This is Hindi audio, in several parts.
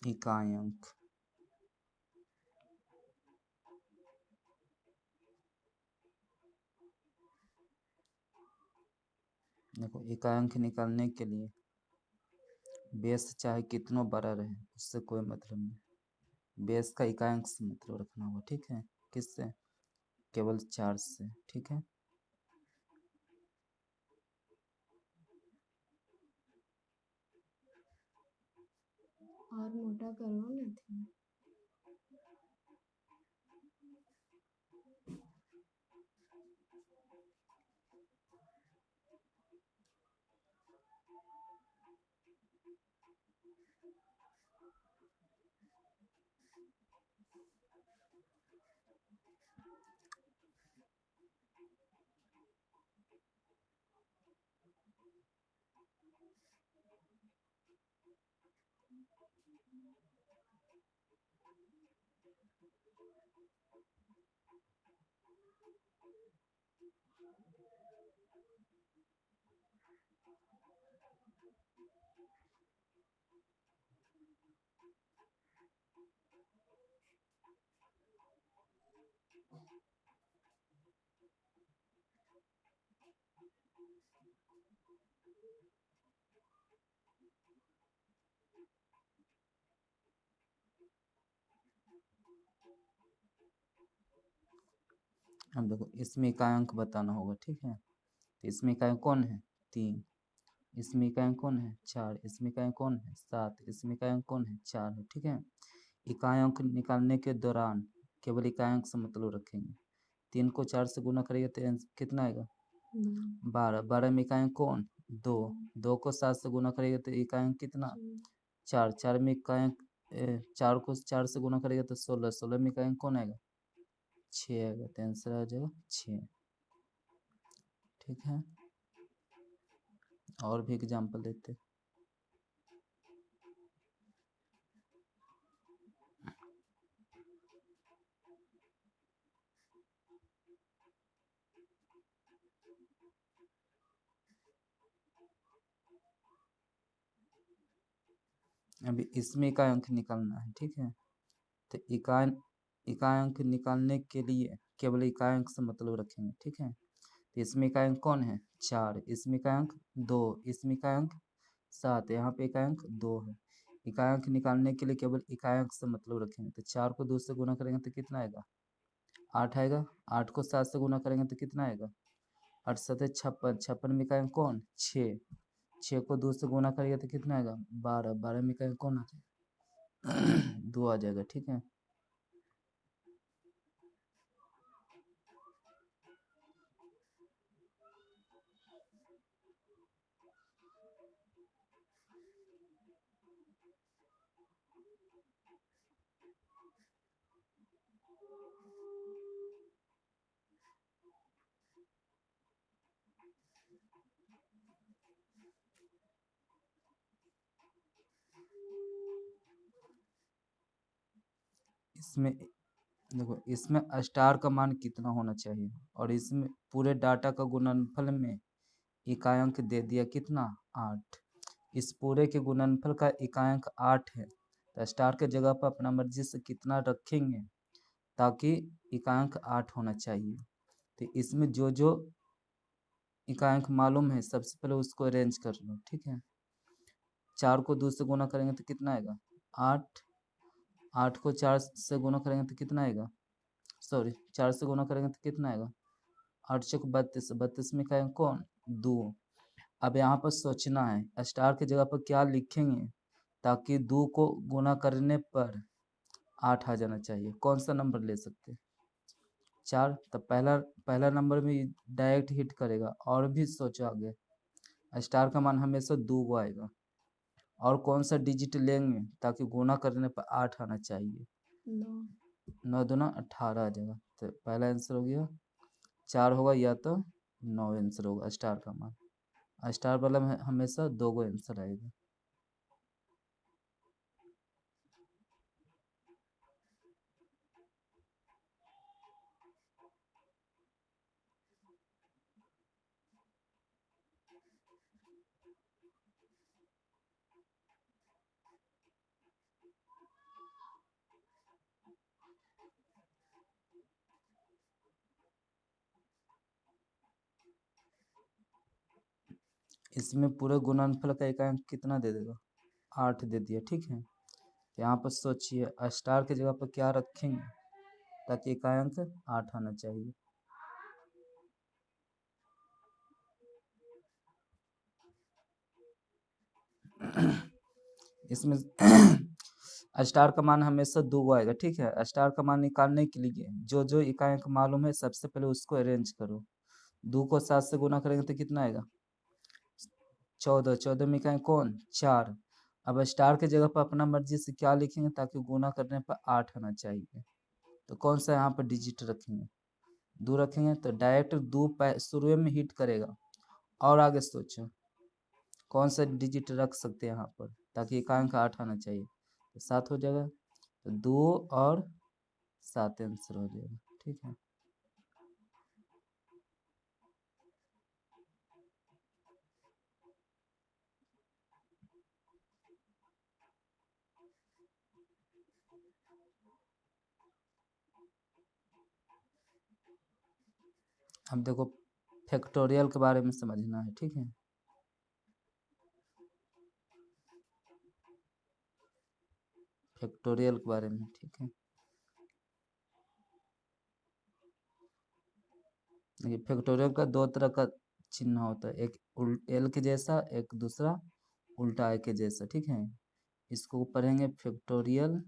इकाई अंक। देखो इकाई अंक निकालने के लिए बेस चाहे कितना बड़ा रहे उससे कोई मतलब नहीं, बेस का इकाई अंक से मतलब रखना होगा। ठीक है, किससे? केवल 4 से। ठीक है, और मोटा करो ना थी। अब देखो इसमें इकाई अंक बताना होगा। ठीक है, तो इसमें इकाई अंक कौन है? 3। इसमें इकाई अंक कौन है? 4। इसमें इकाई अंक कौन है? 7। इसमें इकाई अंक कौन है? 4 है। ठीक है, इकाई अंक निकालने के दौरान केवल इकाई अंक से मतलब रखेंगे। 3 को 4 से गुना करेंगे तो कितना आएगा? 12। 12 में इकाई अंक कौन? 2। 2 को 7 से गुना करेंगे तो इकाई अंक कितना? 4। 4 में इकाई अंक 4 को 4 से गुना करेगा तो 16। 16 में इकाई अंक कौन आएगा? 6 आएगा, तो आंसर आ जाएगा 6। ठीक है, और भी एग्जाम्पल देते। अभी इसमें इकाई अंक निकालना है। ठीक है, तो इकाई अंक निकालने के लिए केवल इकाई अंक से मतलब रखेंगे। ठीक है, तो इसमें इकाई अंक कौन है? 4। इसमें इकाई अंक 2। इसमें इकाई अंक 7। यहाँ पे इकाई अंक 2 है। इकाई अंक निकालने के लिए केवल इकाई अंक से मतलब रखेंगे। तो 4 को 2 से गुना करेंगे तो कितना आएगा? 8 आएगा। 8 को 7 से गुना करेंगे तो कितना आएगा? 8 7 56। 56 में इकाई अंक कौन? 6। 6 को 2 से गुना करेंगे तो कितना आएगा? 12। 12 में इकाई अंक कौन आ जाएगा? 2 आ जाएगा। ठीक है, इसमें देखो इसमें स्टार का मान कितना होना चाहिए, और इसमें पूरे डाटा का गुणनफल में इकाई अंक दे दिया कितना? 8। इस पूरे के गुणनफल का इकाई अंक 8 है, तो स्टार के जगह पर अपना मर्जी से कितना रखेंगे ताकि इकाई अंक 8 होना चाहिए। तो इसमें जो जो इकाई अंक मालूम है सबसे पहले उसको अरेंज कर लो। ठीक है, 4 को 2 से गुना करेंगे तो कितना आएगा? 8। 8 को 4 से गुना करेंगे तो कितना आएगा? सॉरी, 4 से गुना करेंगे तो कितना आएगा? 8 चौक 32। 32 में इकाई अंक कौन? 2। अब यहाँ पर सोचना है स्टार की जगह पर क्या लिखेंगे ताकि 2 को गुना करने पर 8 आ जाना चाहिए। कौन सा नंबर ले सकते हैं? 4। तो पहला पहला नंबर में डायरेक्ट हिट करेगा। और भी सोचो आगे, स्टार का मान हमेशा 2 आएगा। और कौन सा डिजिट लेंगे ताकि गुना करने पर 8 आना चाहिए? 9 दूना 18 आ जाएगा। तो पहला आंसर हो गया 4 होगा, या तो 9 आंसर होगा स्टार का मान। स्टार वाला में हमेशा 2 गो आंसर आएगा। इसमें पूरे गुणनफल का इकांक कितना दे देगा, 8 दे दिया। ठीक है, तो यहाँ पर सोचिए स्टार की जगह पर क्या रखेंगे ताकि इकांक 8 आना चाहिए। इसमें स्टार का मान हमेशा 2 आएगा। ठीक है, स्टार का मान निकालने के लिए जो जो इकांक मालूम है सबसे पहले उसको अरेंज करो। 2 को 7 से गुना करेंगे तो कितना आएगा, 14। 14 में इकाई कौन, 4। अब स्टार की जगह पर अपना मर्जी से क्या लिखेंगे ताकि गुना करने पर 8 आना चाहिए। तो कौन सा यहाँ पर डिजिट रखेंगे, 2 रखेंगे तो डायरेक्ट 2 शुरू में हिट करेगा। और आगे सोचो कौन सा डिजिट रख सकते हैं यहाँ पर ताकि इकांक 8 आना चाहिए। तो 7 हो जाएगा, तो 2 और 7 आंसर हो जाएगा। ठीक है, अब देखो फैक्टोरियल के बारे में समझना है। ठीक है, फैक्टोरियल के बारे में। ठीक है, देखिए फैक्टोरियल का 2 तरह का चिन्ह होता है, एक एल के जैसा, एक दूसरा उल्टा आई के जैसा। ठीक है, इसको पढ़ेंगे फैक्टोरियल,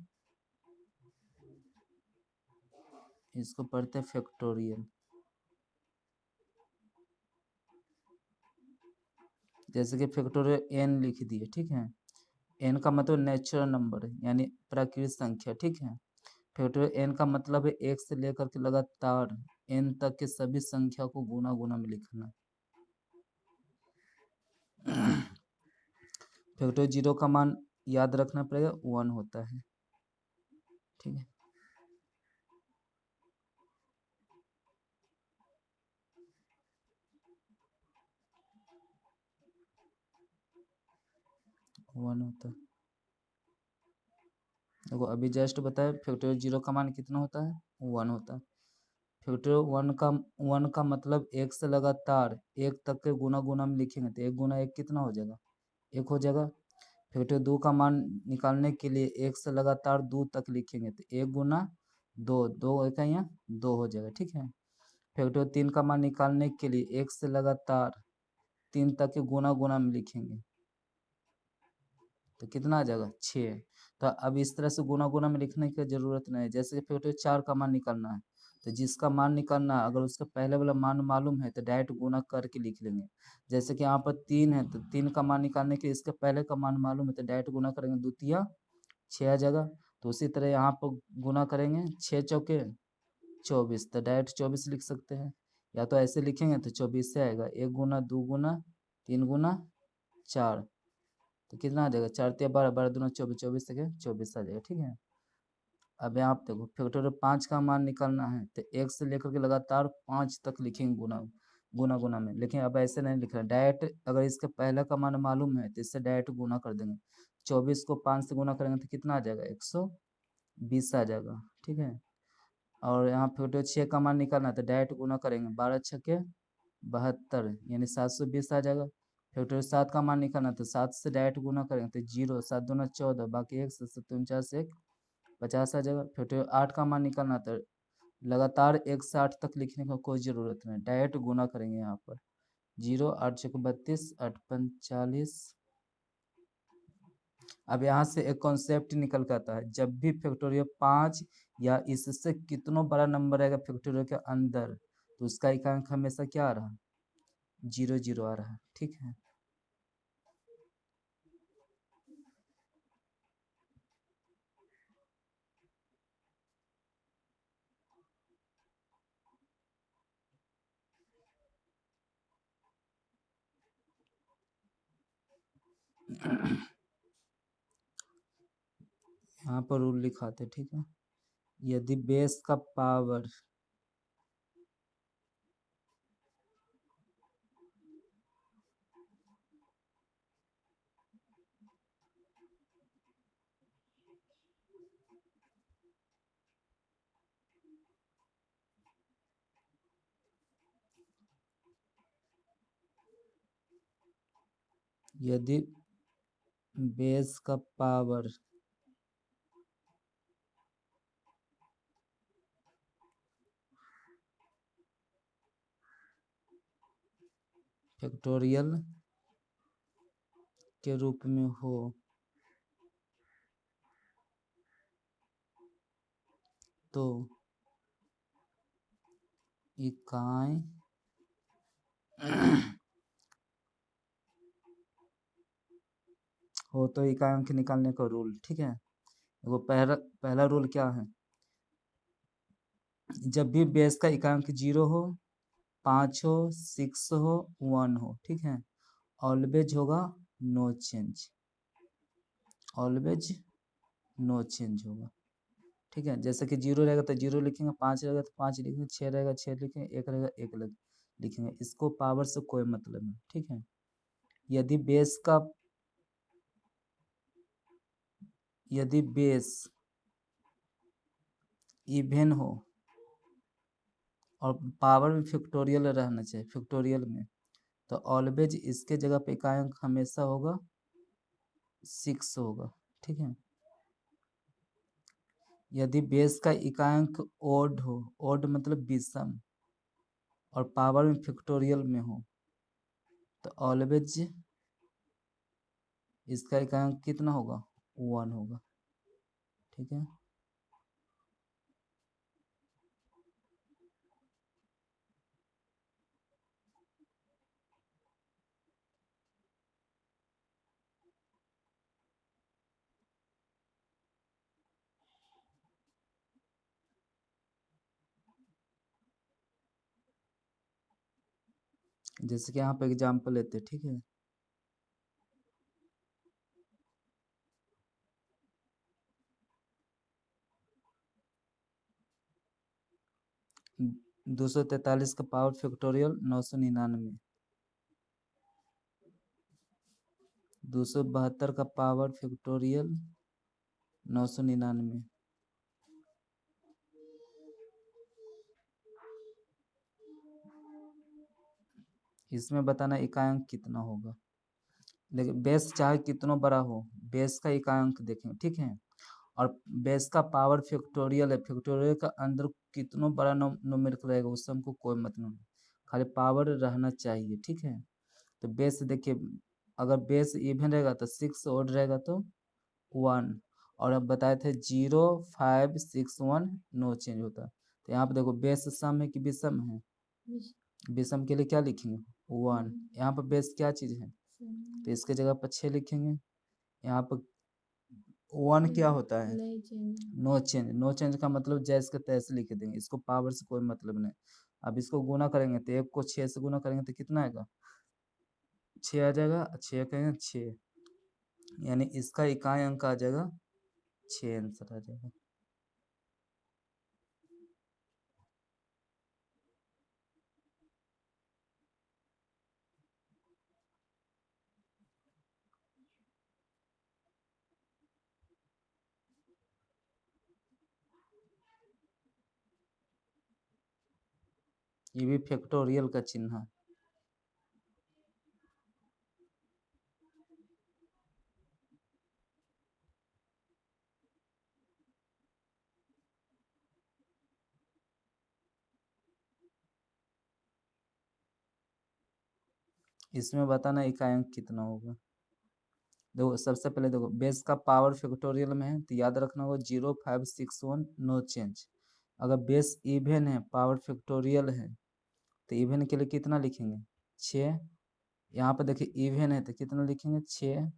इसको पढ़ते हैं फैक्टोरियल। जैसे कि फैक्टोरियल एन लिख दिए। ठीक है, एन का मतलब नेचुरल नंबर है यानी प्राकृतिक संख्या। ठीक है, फैक्टोरियल एन का मतलब है एक से लेकर के लगातार एन तक के सभी संख्या को गुना गुना में लिखना। फैक्टोरियल 0 का मान याद रखना पड़ेगा, 1 होता है। ठीक है, वन होता है। देखो अभी जस्ट बताया फैक्टोरियल 0 का मान कितना होता है, 1 होता है। फैक्टोरियल 1 का मतलब एक से लगातार एक तक के गुना गुना में लिखेंगे तो 1 गुना 1 कितना हो जाएगा, 1 हो जाएगा। फैक्टोरियल 2 का मान निकालने के लिए एक से लगातार 2 तक लिखेंगे तो 1 गुना 2, 2 इकाइयाँ 2 हो जाएगा। ठीक है, फैक्टोरियल 3 का मान निकालने के लिए एक से लगातार 3 तक के गुना गुना में लिखेंगे तो कितना आ जाएगा, 6। तो अब इस तरह से गुना गुना में लिखने की जरूरत नहीं है। जैसे कि फैक्टोरियल 4 का मान निकालना है तो जिसका मान निकालना है अगर उसका पहले वाला मान मालूम है तो डायरेक्ट गुना करके लिख लेंगे। जैसे कि यहाँ पर 3 है तो 3 का मान निकालने के लिए इसके पहले का मान मालूम है तो डायरेक्ट गुना करेंगे, द्वितीय 6 आ जाएगा। तो उसी तरह यहाँ पर गुना करेंगे, 6 चौके 24 तो डायरेक्ट 24 लिख सकते हैं, या तो ऐसे लिखेंगे तो 24 से आएगा। 1 गुना 2 गुना 3 गुना 4 तो कितना आ जाएगा, 4 तिया 12, 12 दूना 24, 24 से 24 आ जाएगा। ठीक है, अब यहाँ पे देखो फैक्टोरियल 5 का मान निकालना है तो 1 से लेकर के लगातार 5 तक लिखेंगे गुना गुना गुना में, लेकिन अब ऐसे नहीं लिख रहा डायरेक्ट। अगर इसके पहले का मान मालूम है तो इससे डायरेक्ट गुना कर देंगे। 24 को 5 से गुना करेंगे तो कितना आ जाएगा, 120 आ जाएगा। ठीक है, और यहाँ फैक्टोरियल 6 का मान निकालना है तो डायरेक्ट गुना करेंगे, 12 छके 72 यानी 720 आ जाएगा। फैक्टोरियल 7 का मान निकालना तो 7 से डायरेक्ट गुना करेंगे तो 0, 7 दूना 14, बाकी 1 से 49, 1 50 आ जाएगा। फैक्टोरियल 8 का मान निकालना तो लगातार 1 से 8 तक लिखने का कोई ज़रूरत नहीं, डायरेक्ट गुना करेंगे यहाँ पर। 0, 8 छक 32, 8 45। अब यहाँ से एक कॉन्सेप्ट निकल के आता है, जब भी फैक्टोरियल 5 या इससे कितनों बड़ा नंबर आएगा फैक्टोरियल के अंदर तो उसका इकांक हमेशा क्या आ रहा है, 0 0 आ रहा है। ठीक है, यहाँ पर रूल लिखाते। ठीक है, यदि बेस का पावर यदि बेस का पावर फैक्टोरियल के रूप में हो तो इकाई हो तो इकाई अंक निकालने का रूल, ठीक है। वो पहला रूल क्या है, जब भी बेस का इकाई अंक 0 हो, 5 हो, 6 हो, 1 हो, ठीक है, ऑलवेज होगा no change, always no change होगा, ठीक है। जैसे कि 0 रहेगा तो 0 लिखेंगे, 5 रहेगा तो 5 लिखेंगे, 6 रहेगा 6 लिखेंगे, 1 रहेगा 1 लिखेंगे, इसको पावर से कोई मतलब नहीं, ठीक है। यदि बेस इवन हो और पावर में फैक्टोरियल रहना चाहिए, फैक्टोरियल में, तो ऑलवेज इसके जगह पे इकाई अंक हमेशा होगा 6 होगा, ठीक है। यदि बेस का इकाई अंक ओड हो, ओड मतलब विषम, और पावर में फैक्टोरियल में हो, तो ऑलवेज इसका इकाई अंक कितना होगा, 1 होगा, ठीक है। जैसे कि यहाँ पे एग्जाम्पल लेते हैं, ठीक है। न- 243 का पावर फैक्टोरियल 999, 272 का पावर फैक्टोरियल 999, इसमें बताना इकाई अंक कितना होगा। लेकिन बेस चाहे कितना बड़ा हो, बेस का इकाई अंक देखेंगे, ठीक है। और बेस का पावर फैक्टोरियल है, फैक्टोरियल का अंदर कितना बड़ा न्यूमेरिकल रहेगा उससे हमको कोई मतलब नहीं, खाली पावर रहना चाहिए, ठीक है। तो बेस देखिए, अगर बेस इवन रहेगा तो 6, ओड रहेगा तो 1, और अब बताए थे 0 5 6 1 नो चेंज होता है। तो यहाँ पे देखो बेस सम है कि विषम है, विषम के लिए क्या लिखेंगे 1, यहाँ पर बेस क्या चीज है, तो इसके जगह पर 6 लिखेंगे। यहाँ पर 1 क्या होता है, नो चेंज, नो चेंज का मतलब जैसे के तैसे लिख देंगे, इसको पावर से कोई मतलब नहीं। अब इसको गुना करेंगे तो 1 को 6 से गुना करेंगे तो कितना आएगा, 6 आ जाएगा, 6 कहेंगे 6, यानी इसका इकाई अंक आ जाएगा 6, आंसर आ जाएगा। ये भी फैक्टोरियल का चिन्ह है। इसमें बताना इकाई अंक कितना होगा। देखो सबसे पहले देखो बेस का पावर फैक्टोरियल में है तो याद रखना होगा 0 5 6 1 नो चेंज। अगर बेस इवन है, पावर फैक्टोरियल है, तो इवन के लिए कितना लिखेंगे 6। यहाँ पर देखिए इवन है तो कितना लिखेंगे 6।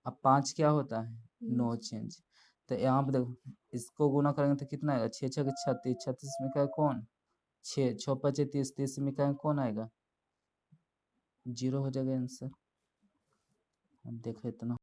अब 5 क्या होता है नो चेंज। तो यहाँ पे देखो इसको गुना करेंगे तो कितना आएगा 6 6 36, 36 में क्या है कौन 6, 6 5 30, 30 में क्या है कौन आएगा 0 हो जाएगा आंसर। अब देखो इतना